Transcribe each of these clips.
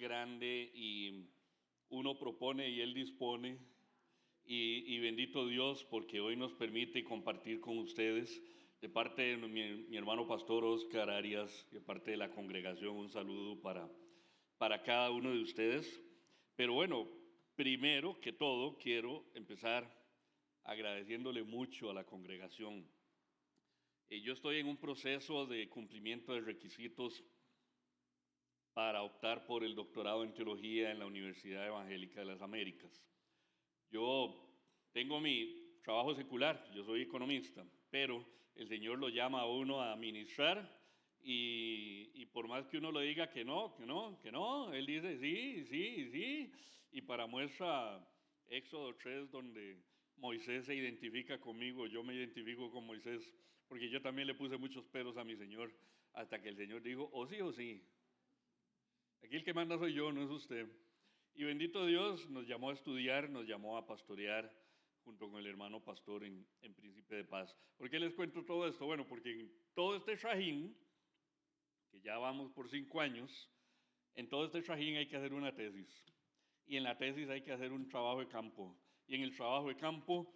grande y uno propone y Él dispone. Y bendito Dios porque hoy nos permite compartir con ustedes de parte de mi hermano pastor Oscar Arias y de parte de la congregación un saludo para cada uno de ustedes. Pero bueno, primero que todo quiero empezar agradeciéndole mucho a la congregación. Yo estoy en un proceso de cumplimiento de requisitos para optar por el doctorado en teología en la Universidad Evangélica de las Américas. Yo tengo mi trabajo secular, yo soy economista, pero el Señor lo llama a uno a ministrar y por más que uno le diga que no, Él dice sí. Y para muestra Éxodo 3, donde Moisés se identifica conmigo, yo me identifico con Moisés, porque yo también le puse muchos peros a mi Señor, hasta que el Señor dijo, o sí. Aquí el que manda soy yo, no es usted. Y bendito Dios, nos llamó a estudiar, nos llamó a pastorear junto con el hermano pastor en Príncipe de Paz. ¿Por qué les cuento todo esto? Bueno, porque en todo este trajín, que ya vamos por 5 años, en todo este trajín hay que hacer una tesis. Y en la tesis hay que hacer un trabajo de campo. Y en el trabajo de campo,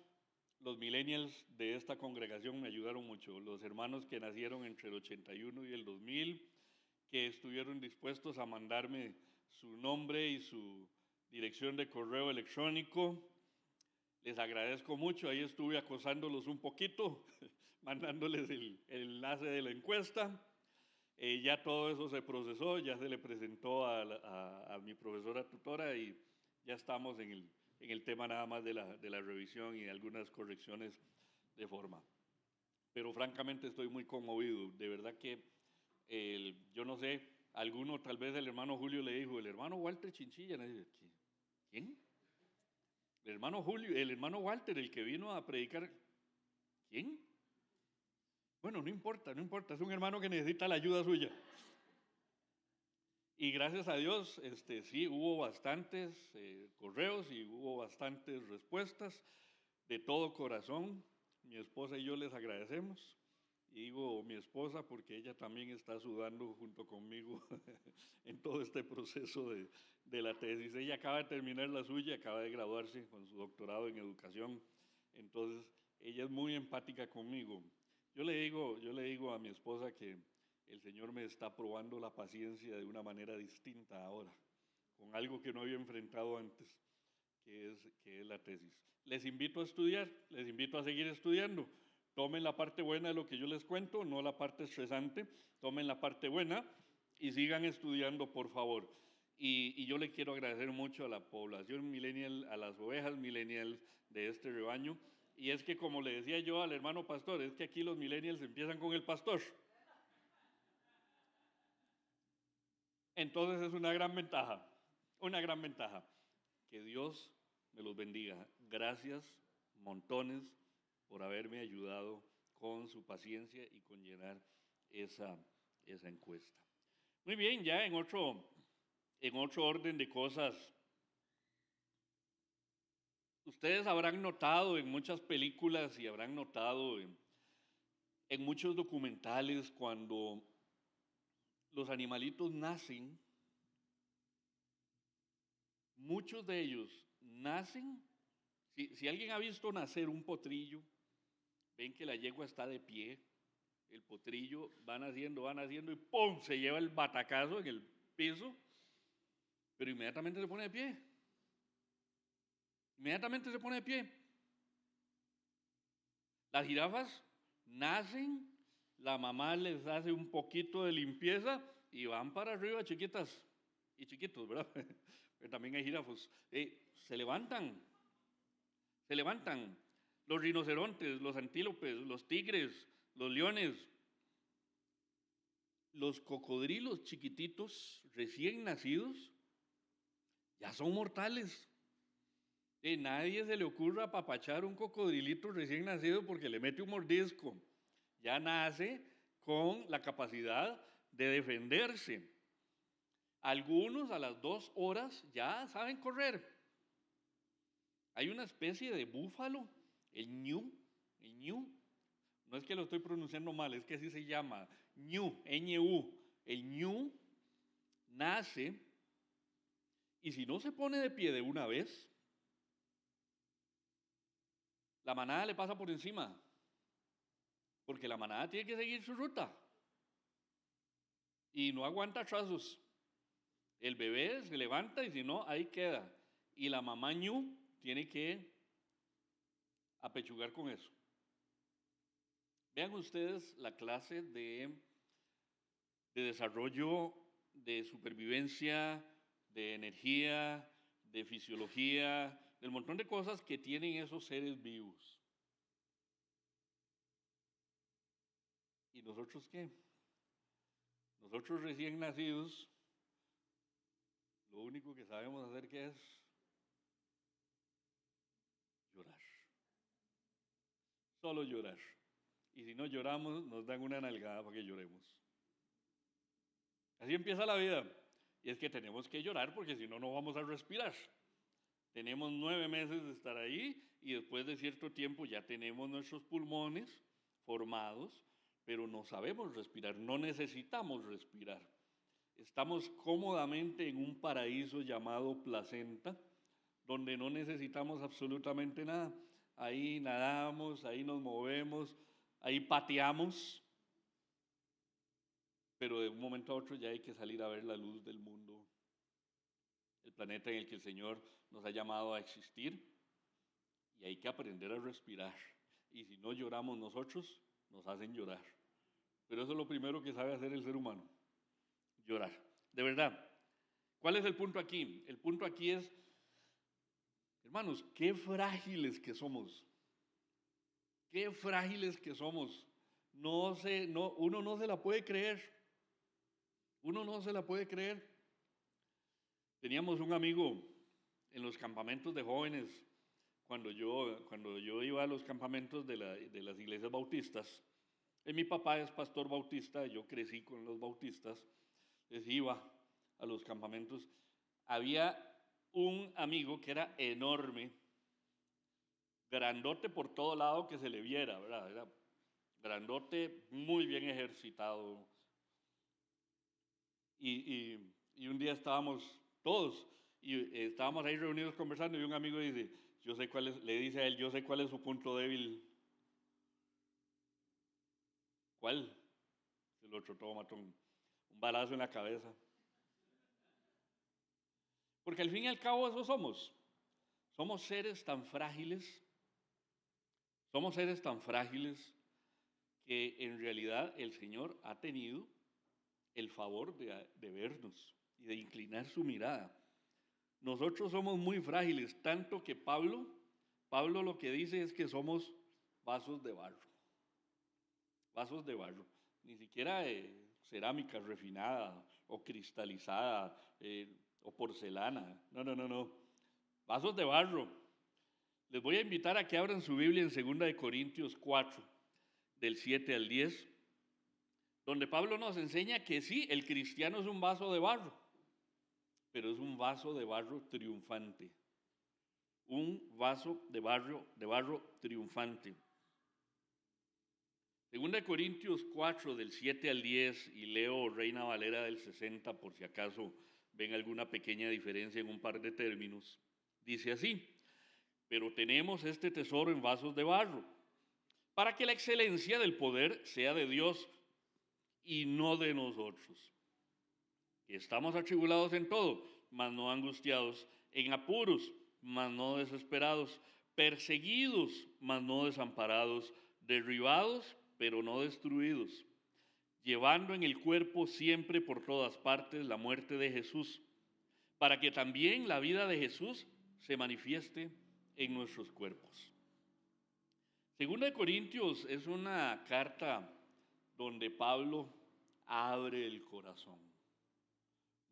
los millennials de esta congregación me ayudaron mucho. Los hermanos que nacieron entre el 81 y el 2000, que estuvieron dispuestos a mandarme su nombre y su dirección de correo electrónico. Les agradezco mucho, ahí estuve acosándolos un poquito, mandándoles el enlace de la encuesta. Ya todo eso se procesó, ya se le presentó a mi profesora tutora y ya estamos en el tema nada más de la revisión y de algunas correcciones de forma. Pero francamente estoy muy conmovido, de verdad que yo no sé, alguno, tal vez el hermano Julio le dijo, el hermano Walter Chinchilla, ¿quién? El hermano Julio, el hermano Walter, el que vino a predicar, ¿quién? Bueno, no importa, es un hermano que necesita la ayuda suya. Y gracias a Dios, sí, hubo bastantes correos y hubo bastantes respuestas de todo corazón. Mi esposa y yo les agradecemos. Y digo mi esposa porque ella también está sudando junto conmigo en todo este proceso de la tesis. Ella acaba de terminar la suya, acaba de graduarse con su doctorado en educación. Entonces, ella es muy empática conmigo. Yo le digo a mi esposa que el Señor me está probando la paciencia de una manera distinta ahora, con algo que no había enfrentado antes, que es la tesis. Les invito a estudiar, les invito a seguir estudiando. Tomen la parte buena de lo que yo les cuento, no la parte estresante. Tomen la parte buena y sigan estudiando, por favor. Y yo le quiero agradecer mucho a la población millennial, a las ovejas millennials de este rebaño. Y es que, como le decía yo al hermano pastor, es que aquí los millennials empiezan con el pastor. Entonces es una gran ventaja. Que Dios me los bendiga. Gracias, montones, por haberme ayudado con su paciencia y con llenar esa encuesta. Muy bien, ya en otro orden de cosas, ustedes habrán notado en muchas películas y habrán notado en muchos documentales cuando los animalitos nacen, muchos de ellos nacen. Si alguien ha visto nacer un potrillo, ven que la yegua está de pie, el potrillo va naciendo y ¡pum!, se lleva el batacazo en el piso, pero inmediatamente se pone de pie. Las jirafas nacen, la mamá les hace un poquito de limpieza y van para arriba, chiquitas y chiquitos, ¿verdad? Pero también hay jirafos. Se levantan. Los rinocerontes, los antílopes, los tigres, los leones, los cocodrilos chiquititos recién nacidos ya son mortales. Nadie se le ocurra apapachar un cocodrilito recién nacido porque le mete un mordisco. Ya nace con la capacidad de defenderse. Algunos a las 2 horas ya saben correr. Hay una especie de búfalo, el ñu, no es que lo estoy pronunciando mal, es que así se llama, ñu, Ñ-U. El ñu nace Y si no se pone de pie de una vez, la manada le pasa por encima, porque la manada tiene que seguir su ruta y no aguanta trazos. El bebé se levanta y si no, ahí queda. Y la mamá ñu tiene que apechugar con eso. Vean ustedes la clase de desarrollo, de supervivencia, de energía, de fisiología, del montón de cosas que tienen esos seres vivos. ¿Y nosotros qué? Nosotros recién nacidos, lo único que sabemos hacer que es llorar. Solo llorar. Y si no lloramos, nos dan una nalgada para que lloremos. Así empieza la vida. Y es que tenemos que llorar porque si no, no vamos a respirar. Tenemos 9 meses de estar ahí y después de cierto tiempo ya tenemos nuestros pulmones formados, pero no sabemos respirar, no necesitamos respirar. Estamos cómodamente en un paraíso llamado placenta, donde no necesitamos absolutamente nada. Ahí nadamos, ahí nos movemos, ahí pateamos, pero de un momento a otro ya hay que salir a ver la luz del mundo, el planeta en el que el Señor nos ha llamado a existir, y hay que aprender a respirar. Y si no lloramos nosotros, nos hacen llorar. Pero eso es lo primero que sabe hacer el ser humano, llorar. De verdad, ¿cuál es el punto aquí? El punto aquí es, hermanos, qué frágiles que somos. Qué frágiles que somos. Uno no se la puede creer. Uno no se la puede creer. Teníamos un amigo en los campamentos de jóvenes, cuando yo iba a los campamentos de las iglesias bautistas. Mi papá es pastor bautista, yo crecí con los bautistas, les iba a los campamentos. Había un amigo que era enorme, grandote por todo lado que se le viera, ¿verdad? Era grandote, muy bien ejercitado. Y un día estábamos todos, y estábamos ahí reunidos conversando, y un amigo dice, le dice a él, yo sé cuál es su punto débil. ¿Cuál? El otro todo matón, un balazo en la cabeza. Porque al fin y al cabo eso somos. Somos seres tan frágiles, que en realidad el Señor ha tenido el favor de vernos y de inclinar su mirada. Nosotros somos muy frágiles, tanto que Pablo lo que dice es que somos vasos de barro. Vasos de barro, ni siquiera cerámica refinada o cristalizada o porcelana. No. Vasos de barro. Les voy a invitar a que abran su Biblia en 2 Corintios 4, del 7 al 10, donde Pablo nos enseña que sí, el cristiano es un vaso de barro, pero es un vaso de barro triunfante. Un vaso de barro triunfante. 2 Corintios 4, del 7 al 10, y leo Reina Valera del 60 por si acaso ven alguna pequeña diferencia en un par de términos. Dice así: pero tenemos este tesoro en vasos de barro, para que la excelencia del poder sea de Dios y no de nosotros. Que estamos atribulados en todo, mas no angustiados, en apuros, mas no desesperados, perseguidos, mas no desamparados, derribados, pero no destruidos, llevando en el cuerpo siempre por todas partes la muerte de Jesús, para que también la vida de Jesús se manifieste en nuestros cuerpos. Segunda de Corintios es una carta donde Pablo abre el corazón,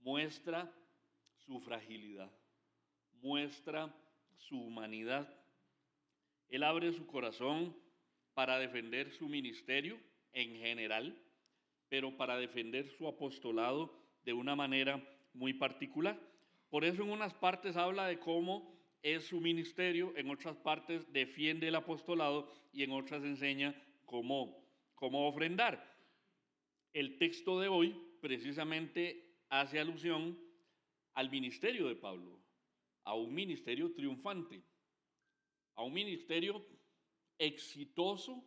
muestra su fragilidad, muestra su humanidad. Él abre su corazón para defender su ministerio en general, pero para defender su apostolado de una manera muy particular. Por eso en unas partes habla de cómo es su ministerio, en otras partes defiende el apostolado y en otras enseña cómo ofrendar. El texto de hoy precisamente hace alusión al ministerio de Pablo, a un ministerio triunfante, a un ministerio exitoso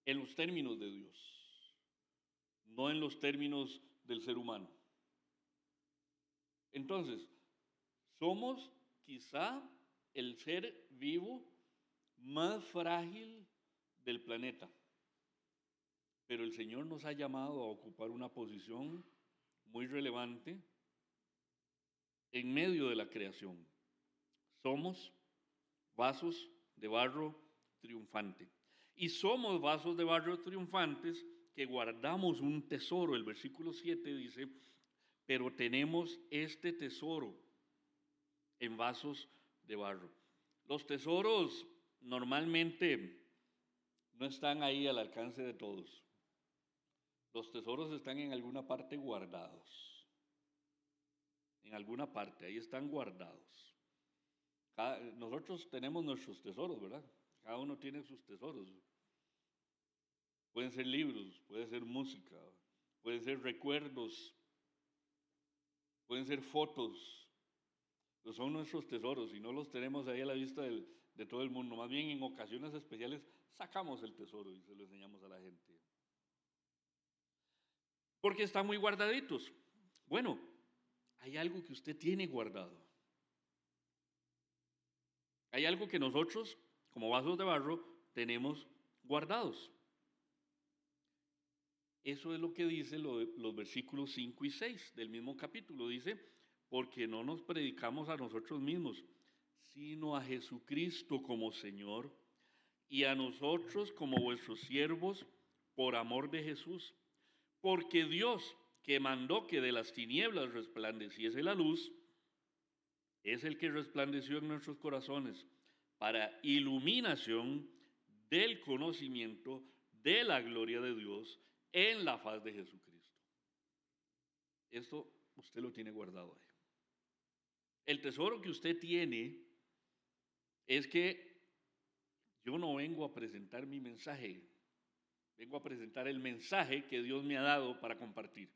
en los términos de Dios, no en los términos del ser humano. Entonces, somos quizá el ser vivo más frágil del planeta, pero el Señor nos ha llamado a ocupar una posición muy relevante en medio de la creación. Somos vasos de barro triunfante. Y somos vasos de barro triunfantes que guardamos un tesoro. El versículo 7 dice, pero tenemos este tesoro en vasos de barro. Los tesoros normalmente no están ahí al alcance de todos. Los tesoros están en alguna parte guardados. En alguna parte, ahí están guardados. Nosotros tenemos nuestros tesoros, ¿verdad? Cada uno tiene sus tesoros. Pueden ser libros, puede ser música, pueden ser recuerdos, pueden ser fotos. Pues son nuestros tesoros y no los tenemos ahí a la vista de todo el mundo. Más bien en ocasiones especiales sacamos el tesoro y se lo enseñamos a la gente. Porque están muy guardaditos. Bueno, hay algo que usted tiene guardado. Hay algo que nosotros, como vasos de barro, tenemos guardados. Eso es lo que dice los versículos 5 y 6 del mismo capítulo. Dice, porque no nos predicamos a nosotros mismos, sino a Jesucristo como Señor, y a nosotros como vuestros siervos por amor de Jesús. Porque Dios, que mandó que de las tinieblas resplandeciese la luz, es el que resplandeció en nuestros corazones para iluminación del conocimiento de la gloria de Dios en la faz de Jesucristo. Esto usted lo tiene guardado ahí. El tesoro que usted tiene es que yo no vengo a presentar mi mensaje, vengo a presentar el mensaje que Dios me ha dado para compartir.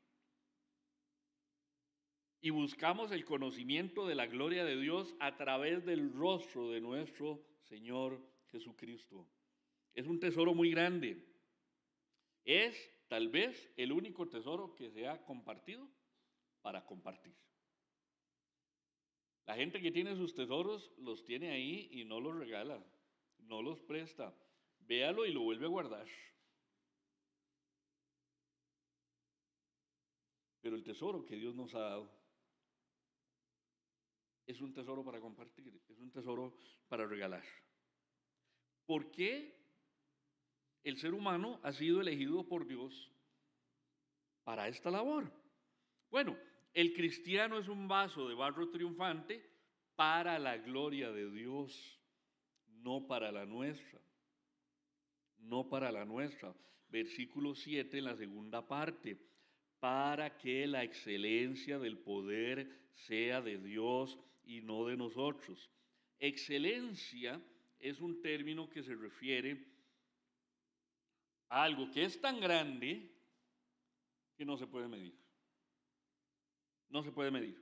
Y buscamos el conocimiento de la gloria de Dios a través del rostro de nuestro Señor Jesucristo. Es un tesoro muy grande. Es tal vez el único tesoro que se ha compartido para compartir. La gente que tiene sus tesoros los tiene ahí y no los regala, no los presta. Véalo y lo vuelve a guardar. Pero el tesoro que Dios nos ha dado es un tesoro para compartir, es un tesoro para regalar. ¿Por qué el ser humano ha sido elegido por Dios para esta labor? Bueno, el cristiano es un vaso de barro triunfante para la gloria de Dios, no para la nuestra. No para la nuestra. Versículo 7 en la segunda parte. Para que la excelencia del poder sea de Dios y no de nosotros. Excelencia es un término que se refiere a algo que es tan grande que no se puede medir. No se puede medir.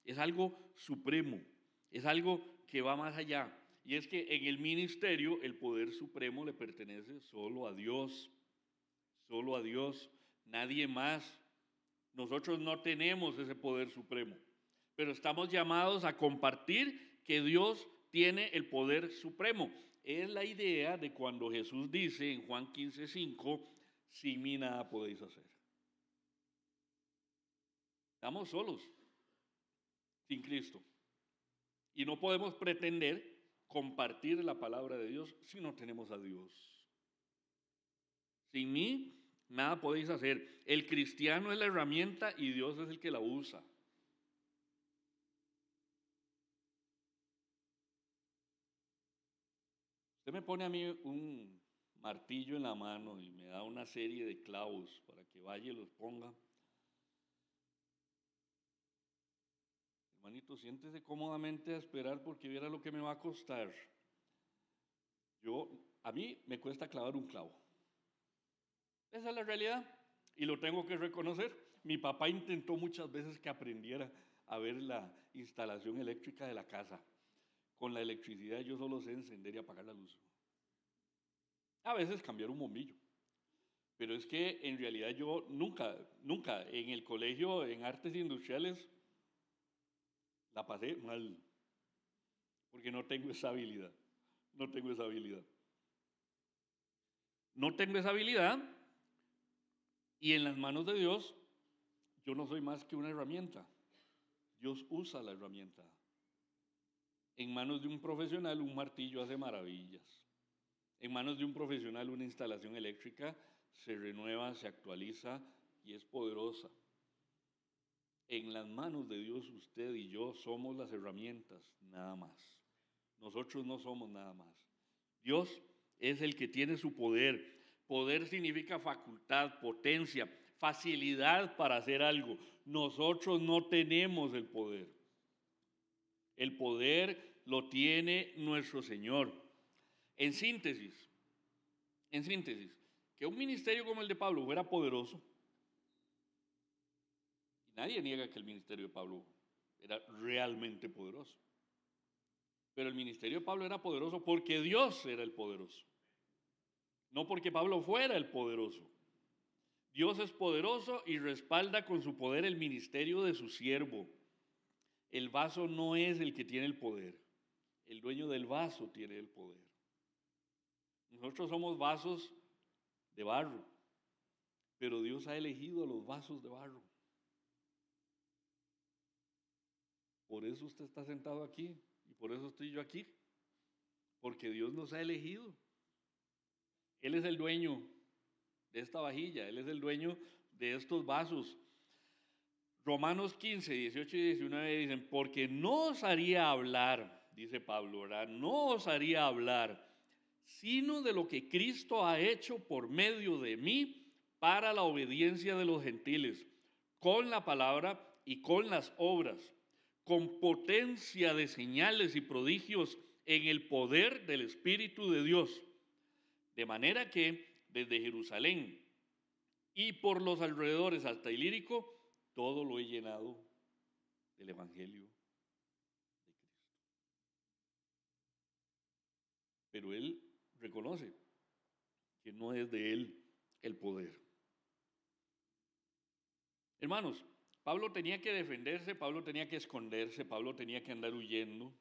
Es algo supremo, es algo que va más allá. Y es que en el ministerio el poder supremo le pertenece solo a Dios, nadie más. Nosotros no tenemos ese poder supremo, pero estamos llamados a compartir que Dios tiene el poder supremo. Es la idea de cuando Jesús dice en Juan 15:5, sin mí nada podéis hacer. Estamos solos, sin Cristo. Y no podemos pretender compartir la palabra de Dios si no tenemos a Dios. Sin mí, nada podéis hacer. El cristiano es la herramienta y Dios es el que la usa. Usted me pone a mí un martillo en la mano y me da una serie de clavos para que vaya y los ponga. Hermanito, siéntese cómodamente a esperar porque viera lo que me va a costar. A mí me cuesta clavar un clavo. Esa es la realidad y lo tengo que reconocer. Mi papá intentó muchas veces que aprendiera a ver la instalación eléctrica de la casa. Con la electricidad yo solo sé encender y apagar la luz. A veces cambiar un bombillo. Pero es que en realidad yo nunca en el colegio, en artes industriales, la pasé mal. Porque no tengo esa habilidad. No tengo esa habilidad. No tengo esa habilidad y en las manos de Dios yo no soy más que una herramienta. Dios usa la herramienta. En manos de un profesional un martillo hace maravillas. En manos de un profesional una instalación eléctrica se renueva, se actualiza y es poderosa. En las manos de Dios usted y yo somos las herramientas, nada más. Nosotros no somos nada más. Dios es el que tiene su poder. Poder significa facultad, potencia, facilidad para hacer algo. Nosotros no tenemos el poder. El poder lo tiene nuestro Señor. En síntesis, que un ministerio como el de Pablo fuera poderoso, y nadie niega que el ministerio de Pablo era realmente poderoso, pero el ministerio de Pablo era poderoso porque Dios era el poderoso, no porque Pablo fuera el poderoso. Dios es poderoso y respalda con su poder el ministerio de su siervo. El vaso no es el que tiene el poder, el dueño del vaso tiene el poder. Nosotros somos vasos de barro, pero Dios ha elegido los vasos de barro. Por eso usted está sentado aquí y por eso estoy yo aquí, porque Dios nos ha elegido. Él es el dueño de esta vajilla, Él es el dueño de estos vasos. Romanos 15, 18 y 19 dicen, porque no os haría hablar, dice Pablo, ¿verdad? No os haría hablar, sino de lo que Cristo ha hecho por medio de mí para la obediencia de los gentiles, con la palabra y con las obras, con potencia de señales y prodigios en el poder del Espíritu de Dios. De manera que desde Jerusalén y por los alrededores hasta Ilírico, todo lo he llenado del Evangelio de Cristo. Pero él reconoce que no es de él el poder. Hermanos, Pablo tenía que defenderse, Pablo tenía que esconderse, Pablo tenía que andar huyendo.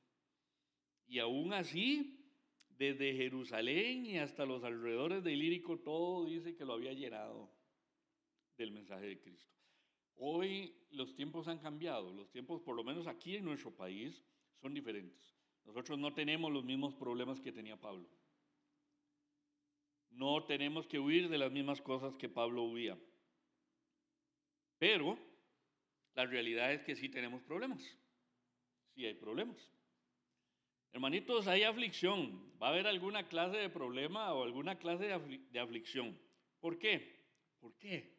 Y aún así, desde Jerusalén y hasta los alrededores de Ilírico, todo dice que lo había llenado del mensaje de Cristo. Hoy los tiempos han cambiado, los tiempos, por lo menos aquí en nuestro país, son diferentes. Nosotros no tenemos los mismos problemas que tenía Pablo. No tenemos que huir de las mismas cosas que Pablo huía. Pero la realidad es que sí tenemos problemas. Sí hay problemas. Hermanitos, hay aflicción. Va a haber alguna clase de problema o alguna clase de aflicción. ¿Por qué? ¿Por qué?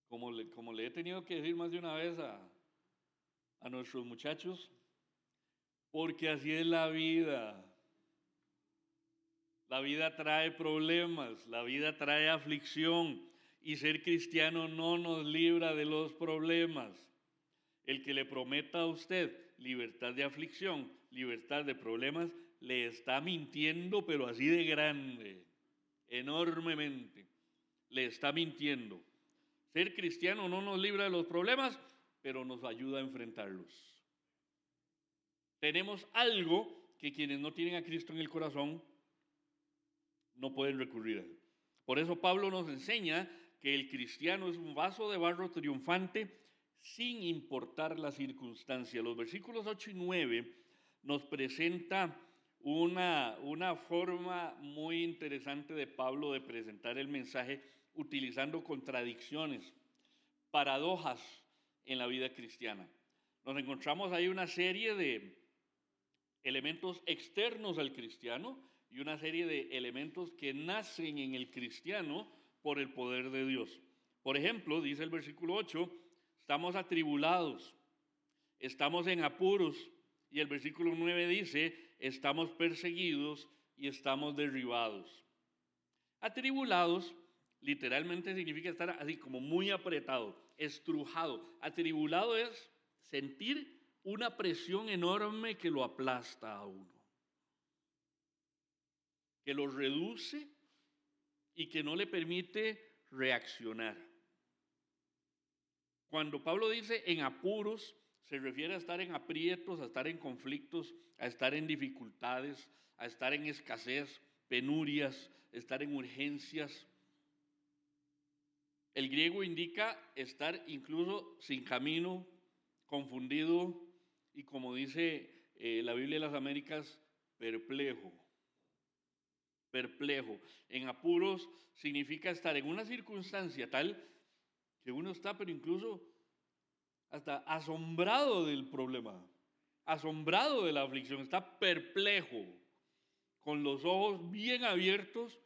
Como le he tenido que decir más de una vez a nuestros muchachos, porque así es la vida. La vida trae problemas, la vida trae aflicción y ser cristiano no nos libra de los problemas. El que le prometa a usted libertad de aflicción, libertad de problemas, le está mintiendo, pero así de grande, enormemente. Le está mintiendo. Ser cristiano no nos libra de los problemas, pero nos ayuda a enfrentarlos. Tenemos algo que quienes no tienen a Cristo en el corazón no pueden recurrir a él. Por eso Pablo nos enseña que el cristiano es un vaso de barro triunfante sin importar la circunstancia. Los versículos 8 y 9 nos presenta una forma muy interesante de Pablo de presentar el mensaje utilizando contradicciones, paradojas en la vida cristiana. Nos encontramos ahí una serie de elementos externos al cristiano y una serie de elementos que nacen en el cristiano por el poder de Dios. Por ejemplo, dice el versículo 8, estamos atribulados, estamos en apuros, y el versículo 9 dice, estamos perseguidos y estamos derribados. Atribulados literalmente significa estar así como muy apretado, estrujado. Atribulado es sentir una presión enorme que lo aplasta a uno, que lo reduce y que no le permite reaccionar. Cuando Pablo dice en apuros, se refiere a estar en aprietos, a estar en conflictos, a estar en dificultades, a estar en escasez, penurias, estar en urgencias. El griego indica estar incluso sin camino, confundido y, como dice la Biblia de las Américas, perplejo. Perplejo. En apuros significa estar en una circunstancia tal que uno está, pero incluso hasta asombrado del problema, asombrado de la aflicción, está perplejo, con los ojos bien abiertos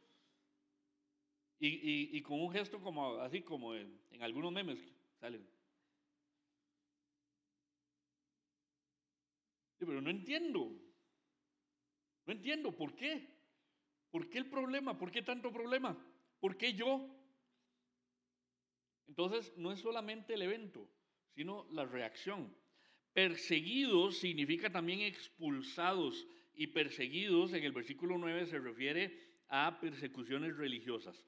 y con un gesto como así como en algunos memes que salen. Sí, pero no entiendo por qué. ¿Por qué el problema? ¿Por qué tanto problema? ¿Por qué yo? Entonces, no es solamente el evento, sino la reacción. Perseguidos significa también expulsados, y perseguidos en el versículo 9 se refiere a persecuciones religiosas.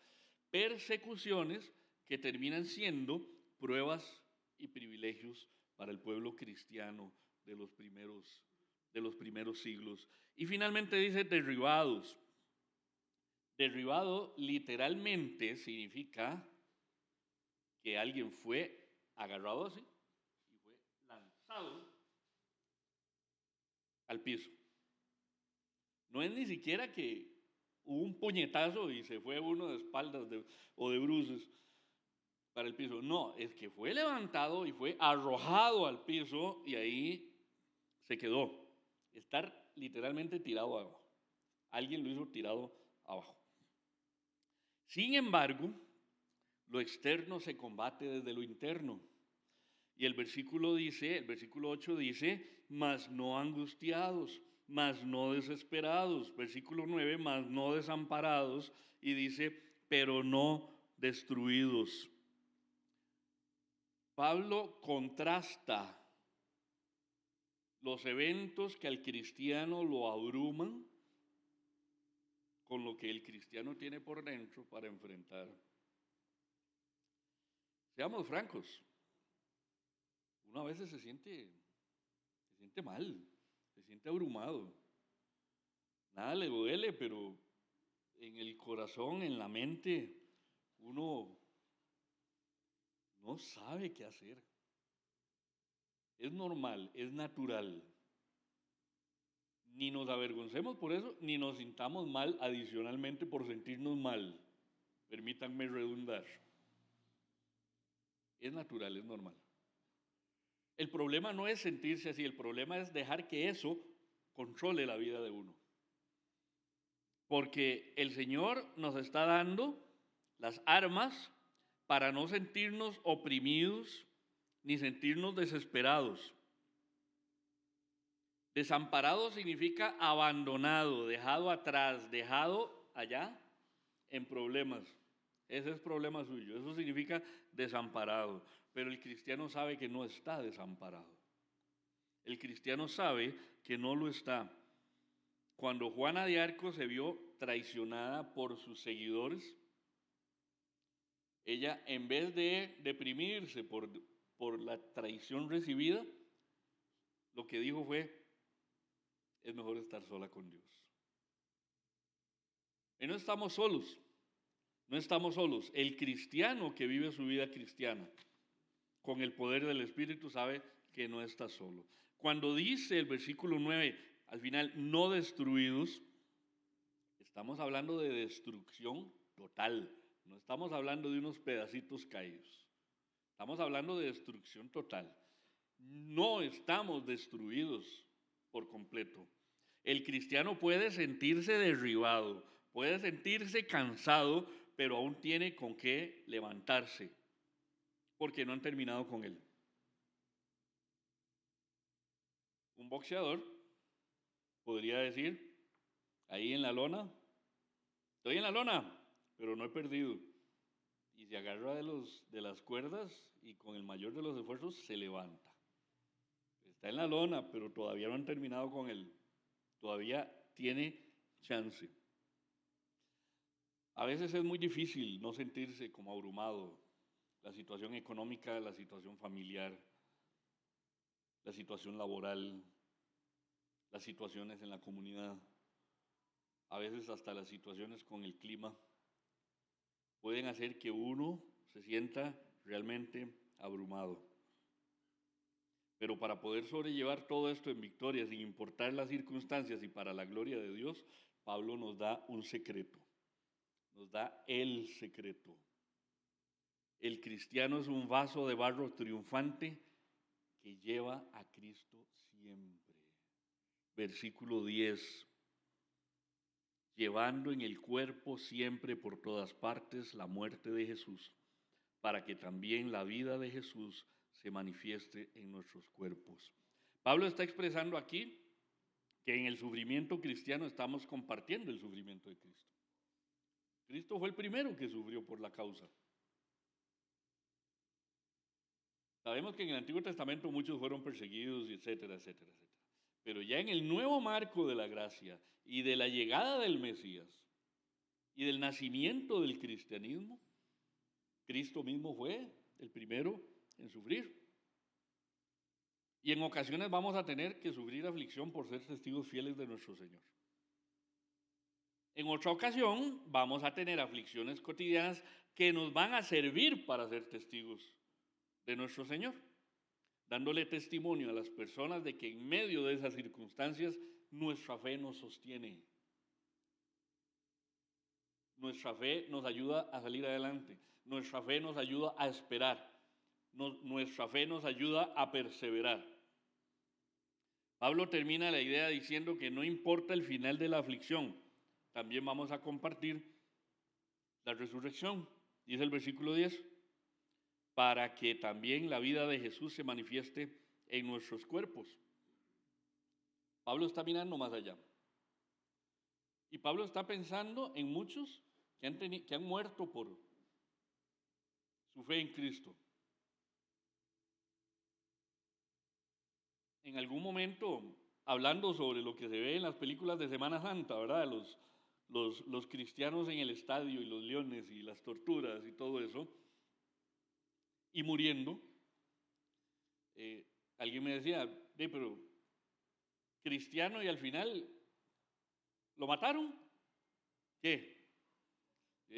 Persecuciones que terminan siendo pruebas y privilegios para el pueblo cristiano de los primeros siglos. Y finalmente dice derribados. Derribado literalmente significa que alguien fue agarrado así y fue lanzado al piso. No es ni siquiera que hubo un puñetazo y se fue uno de espaldas o de bruces para el piso. No, es que fue levantado y fue arrojado al piso y ahí se quedó. Estar literalmente tirado abajo. Alguien lo hizo tirado abajo. Sin embargo, lo externo se combate desde lo interno. Y el versículo 8 dice, mas no angustiados, mas no desesperados. Versículo 9, mas no desamparados. Y dice, pero no destruidos. Pablo contrasta los eventos que al cristiano lo abruman con lo que el cristiano tiene por dentro para enfrentar. Seamos francos, uno a veces se siente mal, se siente abrumado. Nada le duele, pero en el corazón, en la mente, uno no sabe qué hacer. Es normal, es natural. Ni nos avergoncemos por eso, ni nos sintamos mal adicionalmente por sentirnos mal. Permítanme redundar. Es natural, es normal. El problema no es sentirse así, el problema es dejar que eso controle la vida de uno. Porque el Señor nos está dando las armas para no sentirnos oprimidos ni sentirnos desesperados. Desamparado significa abandonado, dejado atrás, dejado allá en problemas. Ese es problema suyo, eso significa desamparado. Pero el cristiano sabe que no está desamparado. El cristiano sabe que no lo está. Cuando Juana de Arco se vio traicionada por sus seguidores, ella, en vez de deprimirse por la traición recibida, lo que dijo fue, es mejor estar sola con Dios. Y no estamos solos, no estamos solos. El cristiano que vive su vida cristiana con el poder del Espíritu sabe que no está solo. Cuando dice el versículo 9, al final, no destruidos, estamos hablando de destrucción total. No estamos hablando de unos pedacitos caídos. Estamos hablando de destrucción total. No estamos destruidos por completo. El cristiano puede sentirse derribado, puede sentirse cansado, pero aún tiene con qué levantarse, porque no han terminado con él. Un boxeador podría decir, ahí en la lona, estoy en la lona, pero no he perdido. y se agarra de las cuerdas y con el mayor de los esfuerzos se levanta. Está en la lona, pero todavía no han terminado con él. Todavía tiene chance. A veces es muy difícil no sentirse como abrumado. La situación económica, la situación familiar, la situación laboral, las situaciones en la comunidad, a veces hasta las situaciones con el clima, pueden hacer que uno se sienta realmente abrumado. Pero para poder sobrellevar todo esto en victoria, sin importar las circunstancias y para la gloria de Dios, Pablo nos da un secreto, nos da el secreto. El cristiano es un vaso de barro triunfante que lleva a Cristo siempre. Versículo 10. Llevando en el cuerpo siempre por todas partes la muerte de Jesús, para que también la vida de Jesús se manifieste en nuestros cuerpos. Pablo está expresando aquí que en el sufrimiento cristiano estamos compartiendo el sufrimiento de Cristo. Cristo fue el primero que sufrió por la causa. Sabemos que en el Antiguo Testamento muchos fueron perseguidos, etcétera, etcétera, etcétera. Pero ya en el nuevo marco de la gracia y de la llegada del Mesías y del nacimiento del cristianismo, Cristo mismo fue el primero en sufrir. Y en ocasiones vamos a tener que sufrir aflicción por ser testigos fieles de nuestro Señor. En otra ocasión vamos a tener aflicciones cotidianas que nos van a servir para ser testigos de nuestro Señor, dándole testimonio a las personas de que en medio de esas circunstancias nuestra fe nos sostiene. Nuestra fe nos ayuda a salir adelante, nuestra fe nos ayuda a esperar, nuestra fe nos ayuda a perseverar. Pablo termina la idea diciendo que no importa el final de la aflicción, también vamos a compartir la resurrección, dice el versículo 10, para que también la vida de Jesús se manifieste en nuestros cuerpos. Pablo está mirando más allá. Y Pablo está pensando en muchos que han muerto por su fe en Cristo. En algún momento, hablando sobre lo que se ve en las películas de Semana Santa, ¿verdad? Los cristianos en el estadio y los leones y las torturas y todo eso, y muriendo, alguien me decía, pero cristiano y al final lo mataron, ¿qué?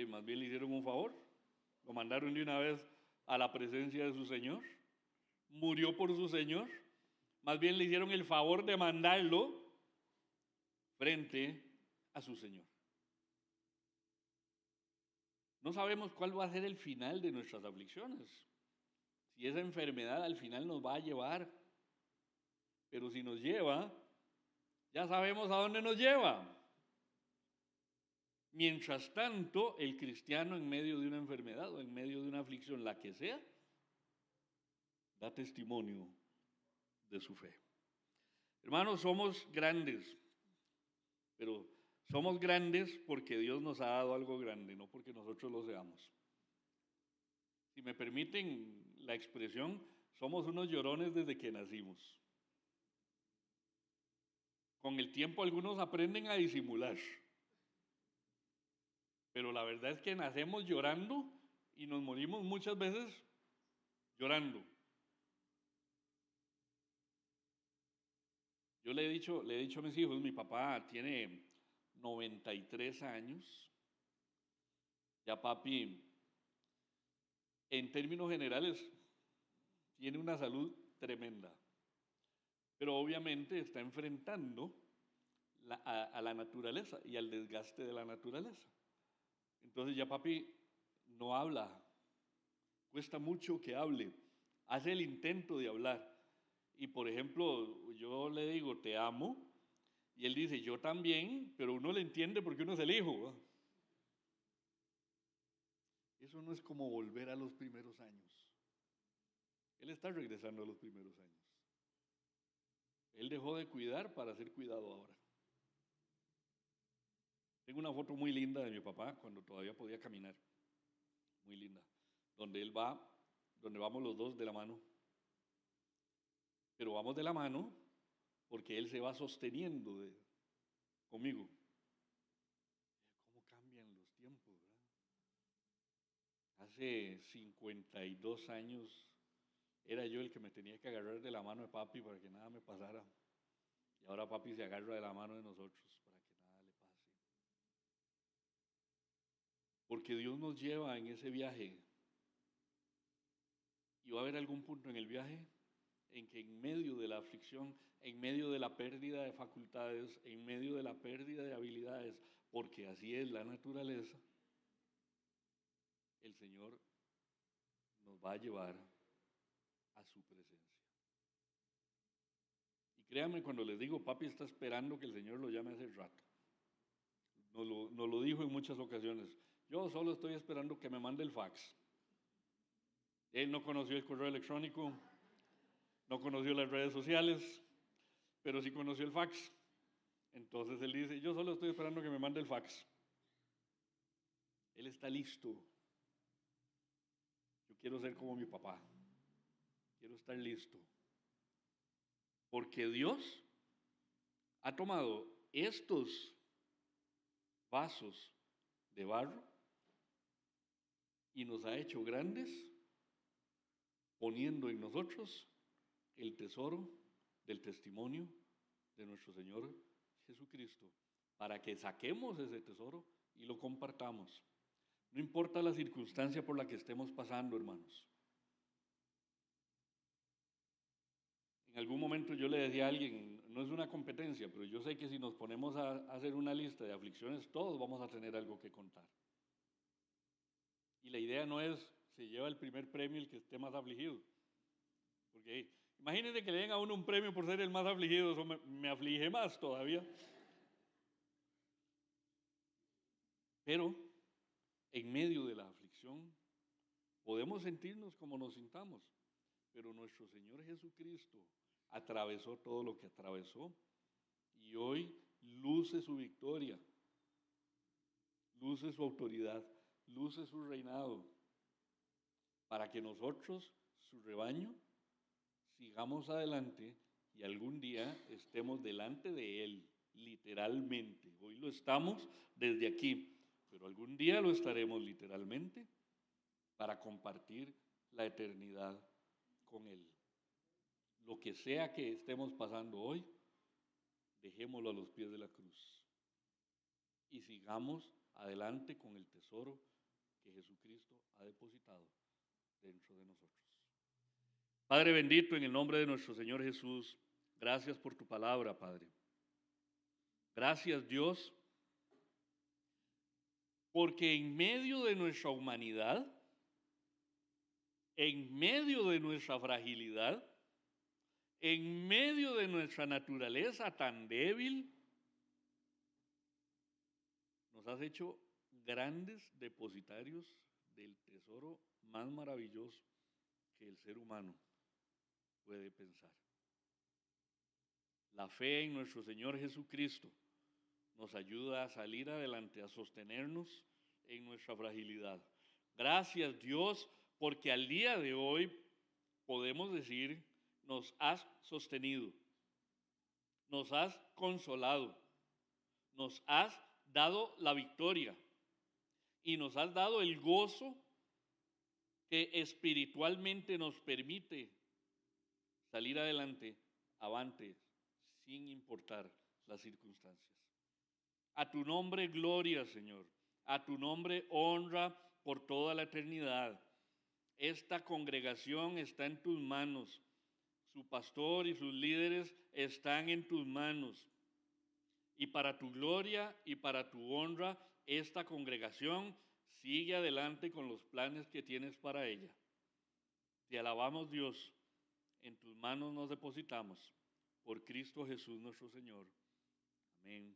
Más bien le hicieron un favor, lo mandaron de una vez a la presencia de su Señor, murió por su Señor, más bien le hicieron el favor de mandarlo frente a su Señor. No sabemos cuál va a ser el final de nuestras aflicciones. Si esa enfermedad al final nos va a llevar, pero si nos lleva, ya sabemos a dónde nos lleva. Mientras tanto, el cristiano en medio de una enfermedad o en medio de una aflicción, la que sea, da testimonio de su fe. Hermanos, somos grandes, pero somos grandes porque Dios nos ha dado algo grande, no porque nosotros lo seamos. Si me permiten la expresión, somos unos llorones desde que nacimos. Con el tiempo algunos aprenden a disimular, pero la verdad es que nacemos llorando y nos morimos muchas veces llorando. Yo le he dicho a mis hijos, mi papá tiene 93 años, ya papi, en términos generales, tiene una salud tremenda, pero obviamente está enfrentando a la naturaleza y al desgaste de la naturaleza. Entonces ya papi no habla, cuesta mucho que hable, hace el intento de hablar. Y por ejemplo, yo le digo, te amo, y él dice, yo también, pero uno le entiende porque uno es el hijo, ¿verdad? Eso no es como volver a los primeros años. Él está regresando a los primeros años. Él dejó de cuidar para ser cuidado ahora. Tengo una foto muy linda de mi papá cuando todavía podía caminar. muy linda, donde él va, donde vamos los dos de la mano. Pero vamos de la mano porque él se va sosteniendo conmigo. ¿Cómo cambian los tiempos, verdad? Hace 52 años era yo el que me tenía que agarrar de la mano de papi para que nada me pasara. Y ahora papi se agarra de la mano de nosotros para que nada le pase. Porque Dios nos lleva en ese viaje. Y va a haber algún punto en el viaje en que en medio de la aflicción, en medio de la pérdida de facultades, en medio de la pérdida de habilidades, porque así es la naturaleza, el Señor nos va a llevar a su presencia. Y créanme cuando les digo, papi está esperando que el Señor lo llame hace rato. Nos lo dijo en muchas ocasiones. Yo solo estoy esperando que me mande el fax. Él no conoció el correo electrónico, no conoció las redes sociales, pero sí conoció el fax. Entonces él dice, yo solo estoy esperando que me mande el fax. Él está listo. Yo quiero ser como mi papá. Quiero estar listo. Porque Dios ha tomado estos vasos de barro y nos ha hecho grandes, poniendo en nosotros el tesoro del testimonio de nuestro Señor Jesucristo, para que saquemos ese tesoro y lo compartamos. No importa la circunstancia por la que estemos pasando, hermanos. En algún momento yo le decía a alguien, no es una competencia, pero yo sé que si nos ponemos a hacer una lista de aflicciones, todos vamos a tener algo que contar. Y la idea no es, se lleva el primer premio el que esté más afligido. Porque imagínense que le den a uno un premio por ser el más afligido, eso me aflige más todavía. Pero en medio de la aflicción podemos sentirnos como nos sintamos, pero nuestro Señor Jesucristo atravesó todo lo que atravesó y hoy luce su victoria, luce su autoridad, luce su reinado, para que nosotros, su rebaño, sigamos adelante y algún día estemos delante de Él, literalmente. Hoy lo estamos desde aquí, pero algún día lo estaremos literalmente para compartir la eternidad con Él. Lo que sea que estemos pasando hoy, dejémoslo a los pies de la cruz y sigamos adelante con el tesoro que Jesucristo ha depositado dentro de nosotros. Padre bendito, en el nombre de nuestro Señor Jesús, gracias por tu palabra, Padre. Gracias, Dios, porque en medio de nuestra humanidad, en medio de nuestra fragilidad, en medio de nuestra naturaleza tan débil, nos has hecho grandes depositarios del tesoro más maravilloso que el ser humano puede pensar. La fe en nuestro Señor Jesucristo nos ayuda a salir adelante, a sostenernos en nuestra fragilidad. Gracias, Dios, porque al día de hoy podemos decir, nos has sostenido, nos has consolado, nos has dado la victoria y nos has dado el gozo que espiritualmente nos permite salir adelante, avante, sin importar las circunstancias. A tu nombre gloria, Señor. A tu nombre honra por toda la eternidad. Esta congregación está en tus manos. Su pastor y sus líderes están en tus manos. Y para tu gloria y para tu honra, esta congregación sigue adelante con los planes que tienes para ella. Te alabamos, Dios. En tus manos nos depositamos. Por Cristo Jesús nuestro Señor. Amén.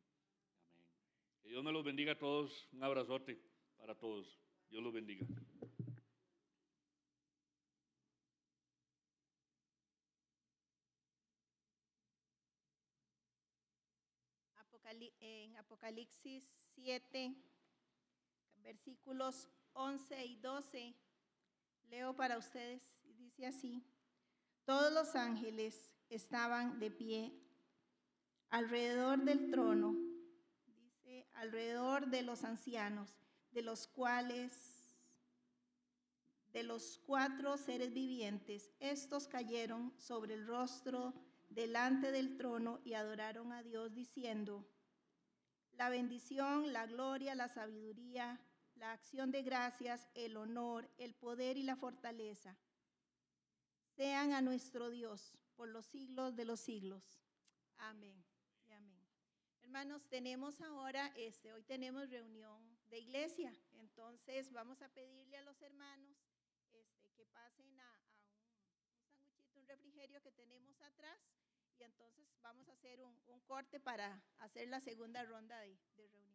Amén. Que Dios me los bendiga a todos. Un abrazote para todos. Dios los bendiga. En Apocalipsis 7, versículos 11 y 12, leo para ustedes, y dice así: todos los ángeles estaban de pie alrededor del trono, dice, alrededor de los ancianos, de los cuatro seres vivientes. Estos cayeron sobre el rostro delante del trono y adoraron a Dios diciendo: la bendición, la gloria, la sabiduría, la acción de gracias, el honor, el poder y la fortaleza sean a nuestro Dios por los siglos de los siglos. Amén y amén. Hermanos, tenemos ahora, hoy tenemos reunión de iglesia, entonces vamos a pedirle a los hermanos que pasen a un sanguchito, un refrigerio que tenemos atrás, y entonces vamos a hacer un corte para hacer la segunda ronda de reunión.